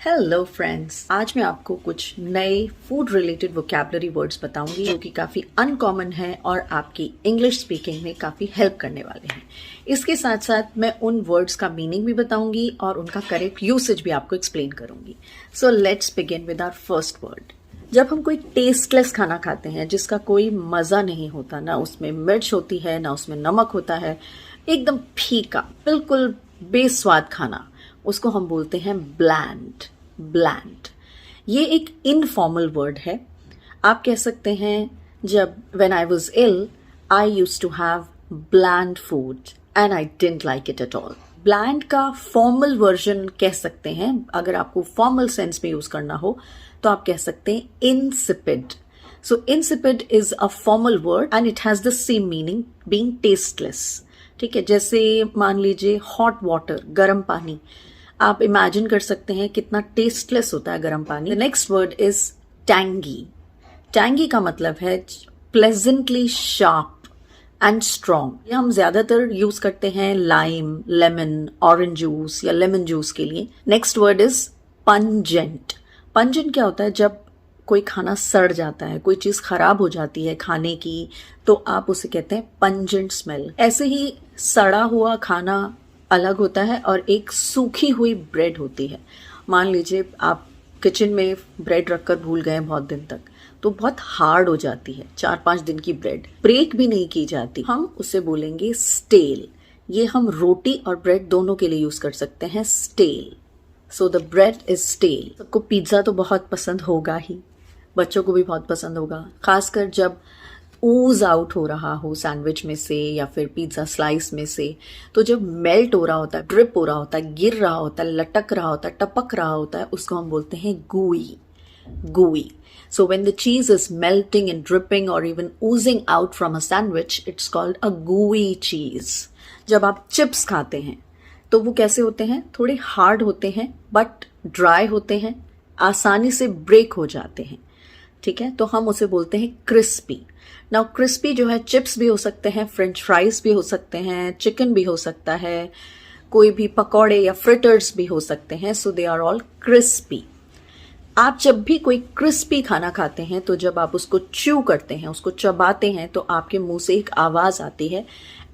Hello friends, आज मैं आपको कुछ नए फूड रिलेटेड वोकैबुलरी वर्ड्स बताऊंगी जो कि काफ़ी अनकॉमन है और आपकी इंग्लिश स्पीकिंग में काफ़ी हेल्प करने वाले हैं। इसके साथ साथ मैं उन वर्ड्स का मीनिंग भी बताऊंगी और उनका करेक्ट यूसेज भी आपको एक्सप्लेन करूंगी। So let's begin with our first word. जब हम कोई टेस्टलेस खाना खाते हैं जिसका कोई मज़ा नहीं होता, ना उसमें मिर्च होती है ना उसमें नमक होता है, एकदम फीका, बिल्कुल बेस्वाद खाना, उसको हम बोलते हैं ब्लैंड। ब्लैंड ये एक इनफॉर्मल वर्ड है। आप कह सकते हैं जब when I was ill I used to have bland food and I didn't like it at all. Bland का फॉर्मल वर्जन कह सकते हैं, अगर आपको फॉर्मल सेंस में यूज करना हो तो आप कह सकते हैं insipid. So insipid is a formal word and it has the same meaning, being tasteless. ठीक है, जैसे मान लीजिए हॉट वाटर, गर्म पानी, आप इमेजिन कर सकते हैं कितना टेस्टलेस होता है गर्म पानी। The next word is tangy. Tangy का मतलब है प्लेजेंटली शार्प एंड स्ट्रॉन्ग। ये हम ज्यादातर यूज करते हैं लाइम, लेमन, ऑरेंज जूस या लेमन जूस के लिए। Next word is pungent. Pungent क्या होता है? जब कोई खाना सड़ जाता है, कोई चीज खराब हो जाती है खाने की, तो आप उसे कहते हैं पंजेंट स्मेल। ऐसे ही सड़ा हुआ खाना अलग होता है और एक सूखी हुई ब्रेड होती है। मान लीजिए आप किचन में ब्रेड रखकर भूल गए बहुत दिन तक, तो बहुत हार्ड हो जाती है। 4-5 दिन की ब्रेड ब्रेक भी नहीं की जाती, हम उसे बोलेंगे स्टेल। ये हम रोटी और ब्रेड दोनों के लिए यूज कर सकते हैं, stale. So the bread is stale. सबको पिज्जा तो बहुत पसंद होगा ही, बच्चों को भी बहुत पसंद होगा, खासकर जब ऊज आउट हो रहा हो सैंडविच में से या फिर पिज्जा स्लाइस में से, तो जब मेल्ट हो रहा होता है, ड्रिप हो रहा होता है, गिर रहा होता है, लटक रहा होता है, टपक रहा होता है, उसको हम बोलते हैं gooey। gooey। So when the cheese is melting and dripping or even oozing out from a sandwich, it's called a gooey cheese। जब आप चिप्स खाते हैं तो वो कैसे होते हैं? थोड़े हार्ड होते हैं बट ड्राई होते हैं, आसानी से ब्रेक हो जाते हैं। ठीक है, तो हम उसे बोलते हैं क्रिस्पी। नाउ क्रिस्पी जो है, चिप्स भी हो सकते हैं, फ्रेंच फ्राइज भी हो सकते हैं, चिकन भी हो सकता है, कोई भी पकौड़े या फ्रिटर्स भी हो सकते हैं। सो दे आर ऑल क्रिस्पी। आप जब भी कोई क्रिस्पी खाना खाते हैं तो जब आप उसको च्यू करते हैं, उसको चबाते हैं, तो आपके मुंह से एक आवाज आती है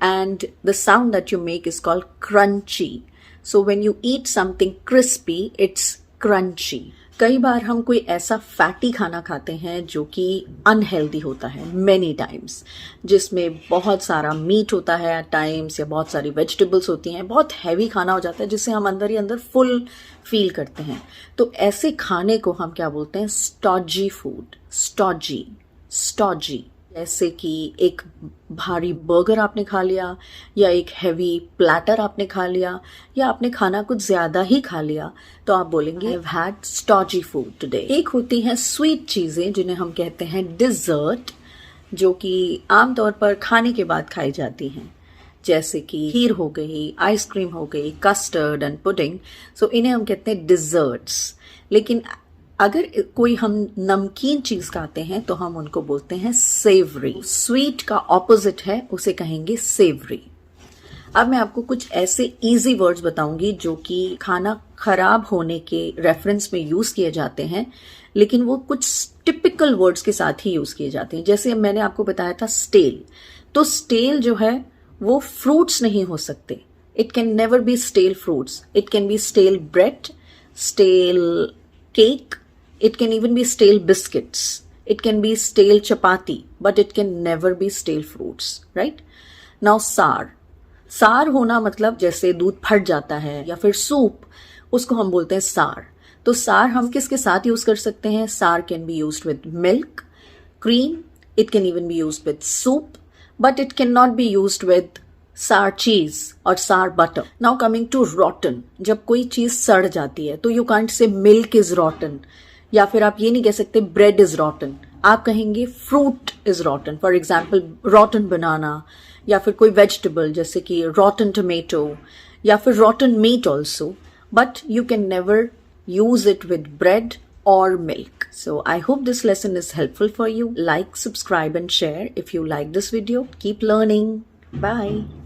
and the sound that you make is called crunchy. So when you eat something crispy, it's crunchy. कई बार हम कोई ऐसा फैटी खाना खाते हैं जो कि अनहेल्दी होता है मेनी टाइम्स, जिसमें बहुत सारा मीट होता है एट टाइम्स, या बहुत सारी वेजिटेबल्स होती हैं, बहुत हैवी खाना हो जाता है जिससे हम अंदर ही अंदर फुल फील करते हैं। तो ऐसे खाने को हम क्या बोलते हैं? स्टॉजी फूड। स्टॉजी। स्टॉजी जैसे कि एक भारी बर्गर आपने खा लिया, या एक हैवी प्लेटर आपने खा लिया, या आपने खाना कुछ ज्यादा ही खा लिया, तो आप बोलेंगे I've had stodgy food today। एक होती हैं स्वीट चीजें जिन्हें हम कहते हैं डिजर्ट, जो कि आमतौर पर खाने के बाद खाई जाती हैं, जैसे कि खीर हो गई, आइसक्रीम हो गई, कस्टर्ड एंड पुडिंग। सो इन्हें हम कहते हैं डिजर्ट्स। लेकिन अगर कोई हम नमकीन चीज खाते हैं तो हम उनको बोलते हैं सेवरी। स्वीट का ऑपोजिट है, उसे कहेंगे सेवरी। अब मैं आपको कुछ ऐसे इजी वर्ड्स बताऊंगी जो कि खाना खराब होने के रेफरेंस में यूज किए जाते हैं, लेकिन वो कुछ टिपिकल वर्ड्स के साथ ही यूज किए जाते हैं। जैसे मैंने आपको बताया था स्टेल, तो स्टेल जो है वो फ्रूट्स नहीं हो सकते। It can never be stale fruits. It can be stale bread, stale cake, it can even be stale biscuits, it can be stale chapati, but it can never be stale fruits, right? Now सार। सार होना मतलब जैसे दूध फट जाता है या फिर सूप, उसको हम बोलते हैं सार। तो सार हम किसके साथ यूज कर सकते हैं? सार can be used with milk, cream, it can even be used with soup, but it cannot be used with sour cheese और sour butter। Now coming to rotten, जब कोई चीज सड़ जाती है तो you can't say milk is rotten, या फिर आप ये नहीं कह सकते ब्रेड इज रॉटन, आप कहेंगे fruit is rotten. For example rotten banana, या फिर कोई वेजिटेबल जैसे कि रॉटन टोमेटो, या फिर रॉटन meet also, but you can never use it with bread or milk. So I hope this lesson is helpful for you. Like, subscribe and share if you like this video. Keep learning. Bye.